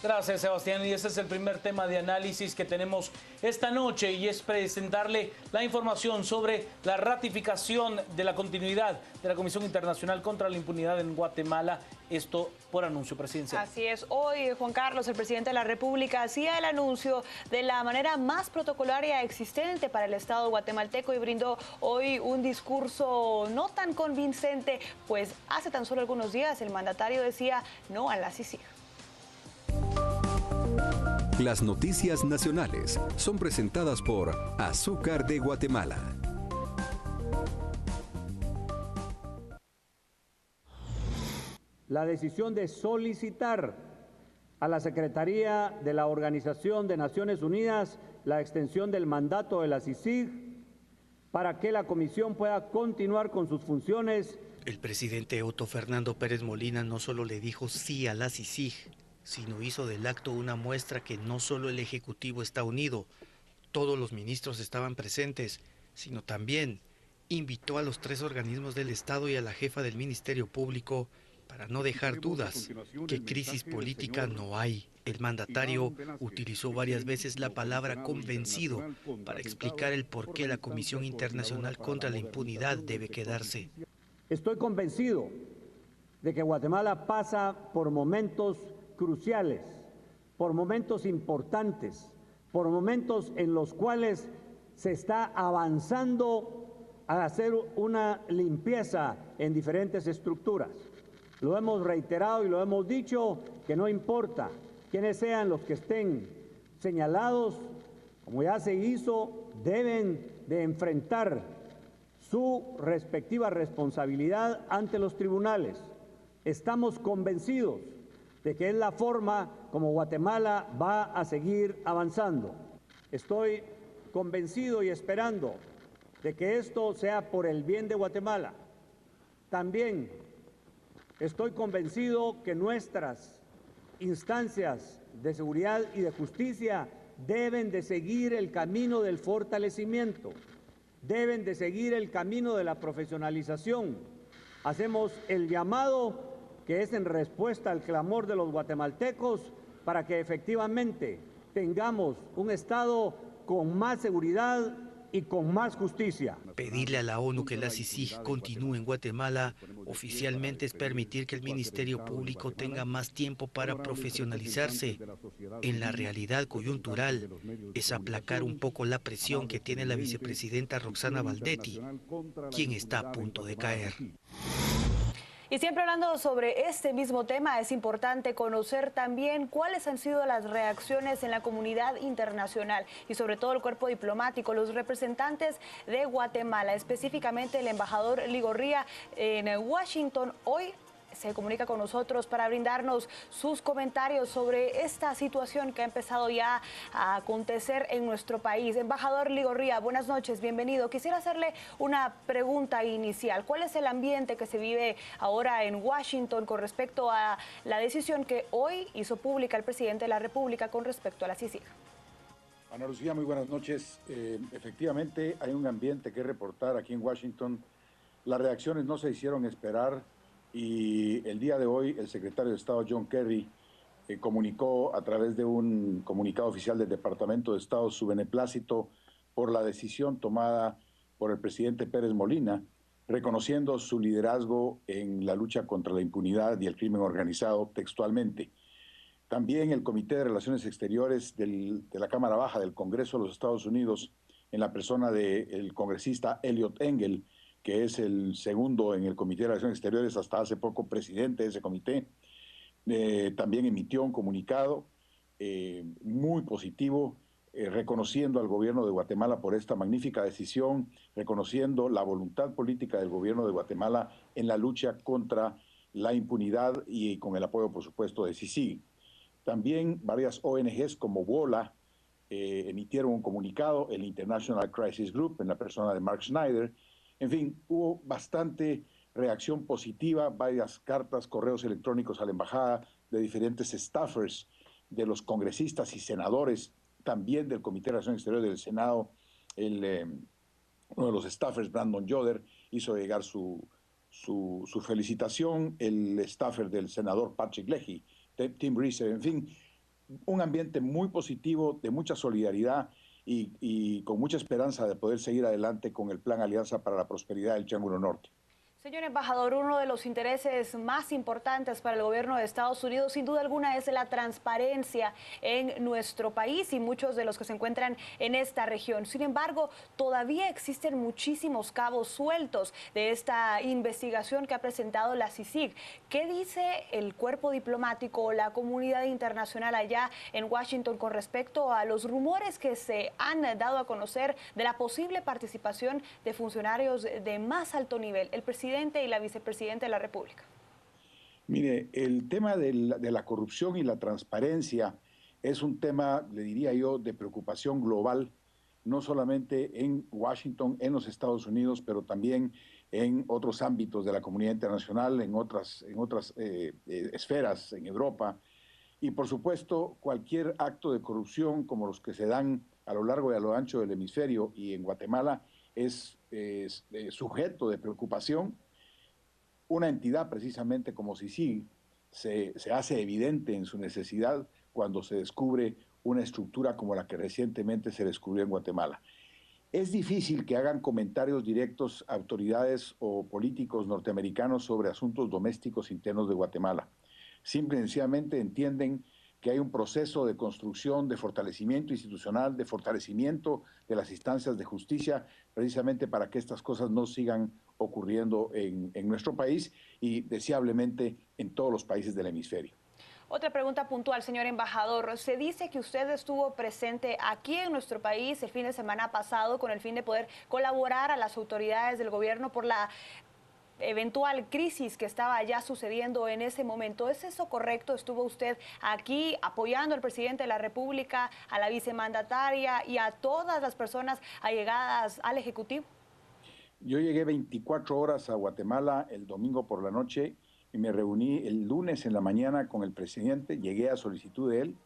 Gracias, Sebastián. Y ese es el primer tema de análisis que tenemos esta noche y es presentarle la información sobre la ratificación de la continuidad de la Comisión Internacional contra la Impunidad en Guatemala. Esto por anuncio presidencial. Así es. Hoy, Juan Carlos, el presidente de la República, hacía el anuncio de la manera más protocolaria existente para el Estado guatemalteco y brindó hoy un discurso no tan convincente, pues hace tan solo algunos días el mandatario decía no a la CICIG. Las noticias nacionales son presentadas por Azúcar de Guatemala. La decisión de solicitar a la Secretaría de la Organización de Naciones Unidas la extensión del mandato de la CICIG para que la comisión pueda continuar con sus funciones. El presidente Otto Fernando Pérez Molina no solo le dijo sí a la CICIG, sino hizo del acto una muestra que no solo el Ejecutivo está unido, todos los ministros estaban presentes, sino también invitó a los 3 organismos del Estado y a la jefa del Ministerio Público para no dejar dudas que crisis política no hay. El mandatario utilizó varias veces la palabra convencido para explicar el por qué la Comisión Internacional contra la Impunidad debe quedarse. Estoy convencido de que Guatemala pasa por momentos cruciales, por momentos importantes, por momentos en los cuales se está avanzando a hacer una limpieza en diferentes estructuras. Lo hemos reiterado y lo hemos dicho, que no importa quiénes sean los que estén señalados, como ya se hizo, deben de enfrentar su respectiva responsabilidad ante los tribunales. Estamos convencidos de que es la forma como Guatemala va a seguir avanzando. Estoy convencido y esperando de que esto sea por el bien de Guatemala. También estoy convencido que nuestras instancias de seguridad y de justicia deben de seguir el camino del fortalecimiento, deben de seguir el camino de la profesionalización. Hacemos el llamado que es en respuesta al clamor de los guatemaltecos para que efectivamente tengamos un Estado con más seguridad y con más justicia. Pedirle a la ONU que la CICIG continúe en Guatemala oficialmente es permitir que el Ministerio Público tenga más tiempo para profesionalizarse. En la realidad coyuntural es aplacar un poco la presión que tiene la vicepresidenta Roxana Valdetti, quien está a punto de caer. Y siempre hablando sobre este mismo tema, es importante conocer también cuáles han sido las reacciones en la comunidad internacional y sobre todo el cuerpo diplomático, los representantes de Guatemala, específicamente el embajador Ligorría en Washington. Hoy se comunica con nosotros para brindarnos sus comentarios sobre esta situación que ha empezado ya a acontecer en nuestro país. Embajador Ligorría, buenas noches, bienvenido. Quisiera hacerle una pregunta inicial. ¿Cuál es el ambiente que se vive ahora en Washington con respecto a la decisión que hoy hizo pública el presidente de la República con respecto a la CICIG? Ana Lucía, muy buenas noches. Efectivamente, hay un ambiente que reportar aquí en Washington. Las reacciones no se hicieron esperar. Y el día de hoy el secretario de Estado John Kerry comunicó a través de un comunicado oficial del Departamento de Estado su beneplácito por la decisión tomada por el presidente Pérez Molina, reconociendo su liderazgo en la lucha contra la impunidad y el crimen organizado textualmente. También el Comité de Relaciones Exteriores de la Cámara Baja del Congreso de los Estados Unidos, en la persona del congresista Eliot Engel, que es el segundo en el Comité de Relaciones Exteriores, hasta hace poco presidente de ese comité, también emitió un comunicado muy positivo, reconociendo al gobierno de Guatemala por esta magnífica decisión, reconociendo la voluntad política del gobierno de Guatemala en la lucha contra la impunidad y con el apoyo, por supuesto, de CICIG. También varias ONGs como WOLA emitieron un comunicado, el International Crisis Group, en la persona de Mark Schneider. En fin, hubo bastante reacción positiva, varias cartas, correos electrónicos a la embajada de diferentes staffers, de los congresistas y senadores, también del Comité de Relaciones Exteriores del Senado. Uno de los staffers, Brandon Yoder, hizo llegar su felicitación. El staffer del senador Patrick Leahy, Tim Reese, en fin, un ambiente muy positivo, de mucha solidaridad y con mucha esperanza de poder seguir adelante con el Plan Alianza para la Prosperidad del Triángulo Norte. Señor embajador, uno de los intereses más importantes para el gobierno de Estados Unidos, sin duda alguna, es la transparencia en nuestro país y muchos de los que se encuentran en esta región. Sin embargo, todavía existen muchísimos cabos sueltos de esta investigación que ha presentado la CICIG. ¿Qué dice el cuerpo diplomático o la comunidad internacional allá en Washington con respecto a los rumores que se han dado a conocer de la posible participación de funcionarios de más alto nivel? El presidente y la vicepresidenta de la República. Mire, el tema de la corrupción y la transparencia es un tema, le diría yo, de preocupación global, no solamente en Washington, en los Estados Unidos, pero también en otros ámbitos de la comunidad internacional, en otras esferas, en Europa. Y por supuesto, cualquier acto de corrupción como los que se dan a lo largo y a lo ancho del hemisferio y en Guatemala es sujeto de preocupación. Una entidad precisamente como CICIG se hace evidente en su necesidad cuando se descubre una estructura como la que recientemente se descubrió en Guatemala. Es difícil que hagan comentarios directos a autoridades o políticos norteamericanos sobre asuntos domésticos internos de Guatemala. Simple y sencillamente entienden que hay un proceso de construcción, de fortalecimiento institucional, de fortalecimiento de las instancias de justicia, precisamente para que estas cosas no sigan ocurriendo en nuestro país y deseablemente en todos los países del hemisferio. Otra pregunta puntual, señor embajador. Se dice que usted estuvo presente aquí en nuestro país el fin de semana pasado con el fin de poder colaborar a las autoridades del gobierno por la eventual crisis que estaba ya sucediendo en ese momento. ¿Es eso correcto? ¿Estuvo usted aquí apoyando al presidente de la República, a la vicemandataria y a todas las personas allegadas al Ejecutivo? Yo llegué 24 horas a Guatemala el domingo por la noche y me reuní el lunes en la mañana con el presidente, llegué a solicitud de él,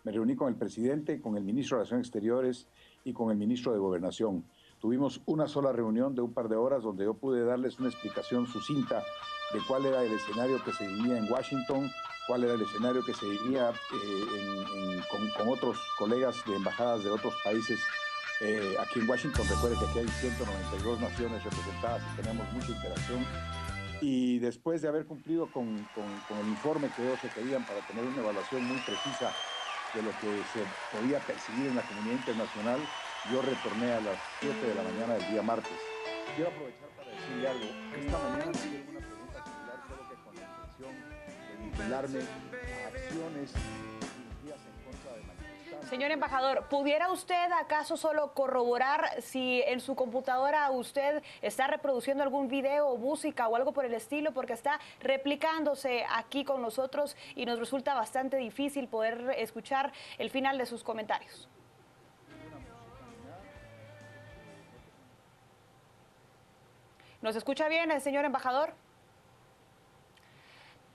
me reuní con el presidente, con el ministro de Relaciones Exteriores y con el ministro de Gobernación. Tuvimos una sola reunión de un par de horas donde yo pude darles una explicación sucinta de cuál era el escenario que se vivía en Washington, cuál era el escenario que se vivía con otros colegas de embajadas de otros países aquí en Washington. Recuerde que aquí hay 192 naciones representadas y tenemos mucha interacción. Y después de haber cumplido con el informe que ellos requerían para tener una evaluación muy precisa de lo que se podía percibir en la comunidad internacional, yo retorné a las 7 de la mañana del día martes. Quiero aprovechar para decirle algo. Esta mañana tuve una pregunta similar, solo que con la intención de vincularme a acciones dirigidas en contra de manifestantes. Señor embajador, ¿pudiera usted acaso solo corroborar si en su computadora usted está reproduciendo algún video o música o algo por el estilo? Porque está replicándose aquí con nosotros y nos resulta bastante difícil poder escuchar el final de sus comentarios. ¿Nos escucha bien el señor embajador?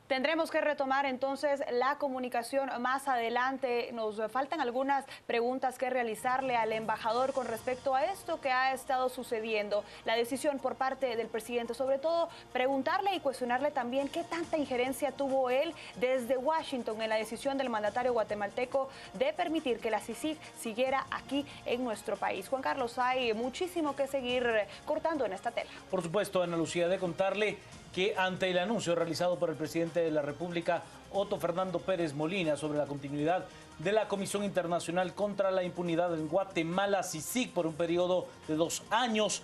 Tendremos que retomar entonces la comunicación más adelante. Nos faltan algunas preguntas que realizarle al embajador con respecto a esto que ha estado sucediendo. La decisión por parte del presidente, sobre todo preguntarle y cuestionarle también qué tanta injerencia tuvo él desde Washington en la decisión del mandatario guatemalteco de permitir que la CICIG siguiera aquí en nuestro país. Juan Carlos, hay muchísimo que seguir cortando en esta tela. Por supuesto, Ana Lucía, de contarle que ante el anuncio realizado por el presidente de la República, Otto Fernando Pérez Molina, sobre la continuidad de la Comisión Internacional contra la Impunidad en Guatemala, CICIG, por un periodo de 2 años,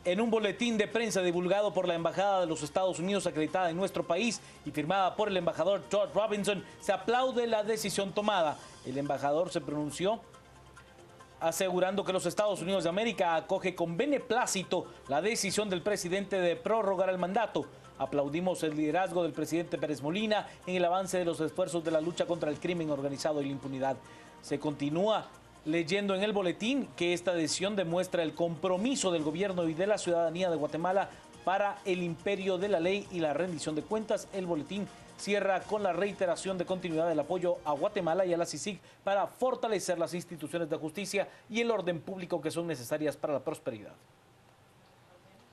en un boletín de prensa divulgado por la Embajada de los Estados Unidos acreditada en nuestro país y firmada por el embajador George Robinson, se aplaude la decisión tomada. El embajador se pronunció asegurando que los Estados Unidos de América acoge con beneplácito la decisión del presidente de prorrogar el mandato. Aplaudimos el liderazgo del presidente Pérez Molina en el avance de los esfuerzos de la lucha contra el crimen organizado y la impunidad. Se continúa leyendo en el boletín que esta decisión demuestra el compromiso del gobierno y de la ciudadanía de Guatemala para el imperio de la ley y la rendición de cuentas. El boletín cierra con la reiteración de continuidad del apoyo a Guatemala y a la CICIG para fortalecer las instituciones de justicia y el orden público que son necesarias para la prosperidad.